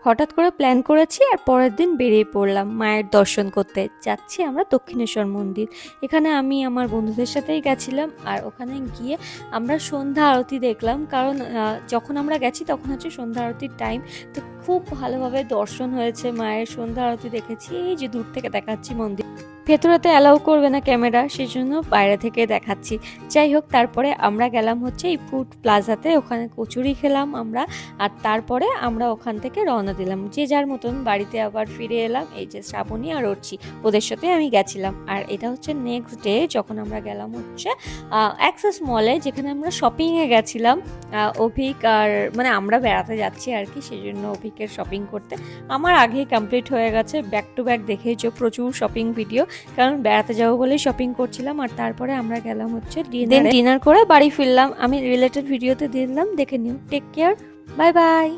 হঠাৎ করে প্ল্যান করেছি আর পরের দিন বেরিয়ে পড়লাম মায়ের দর্শন করতে। যাচ্ছি আমরা দক্ষিণেশ্বর মন্দির। এখানে আমি আমার বন্ধুদের সাথেই গেছিলাম আর ওখানে গিয়ে আমরা সন্ধ্যা আরতি দেখলাম, কারণ যখন আমরা গেছি তখন হচ্ছে সন্ধ্যা আরতির টাইম। তো খুব ভালোভাবে দর্শন হয়েছে মায়ের, সন্ধ্যা আরতি দেখেছি। এই যে দূর থেকে দেখাচ্ছি মন্দির, ভেতরেতে অ্যালাউ করবে না ক্যামেরা, সেজন্য বাইরে থেকে দেখাচ্ছি। যাই হোক, তারপরে আমরা গেলাম হচ্ছে এই ফুড প্লাজাতে, ওখানে কচুরি খেলাম আমরা। আর তারপরে আমরা ওখান থেকে রওনা দিলাম, যে যার মতন বাড়িতে আবার ফিরে এলাম। এই যে শ্রাবণী আর অর্চি, ওদের সাথে আমি গেছিলাম। আর এটা হচ্ছে নেক্সট ডে, যখন আমরা গেলাম হচ্ছে অ্যাক্সেস মলে, যেখানে আমরা শপিংয়ে গেছিলাম। অভিক আর মানে আমরা বেড়াতে যাচ্ছি আর কি, সেই জন্য অভিকের শপিং করতে আমার আগেই কমপ্লিট হয়ে গেছে। ব্যাক টু ব্যাক দেখেইছো প্রচুর শপিং ভিডিও, কারণ বেড়াতে যাবো বলেই শপিং করছিলাম। আর তারপরে আমরা গেলাম হচ্ছে ডিনার করে বাড়ি ফিরলাম। আমি রিলেটেড ভিডিওতে দিলাম, দেখে নিও। Take care, bye by.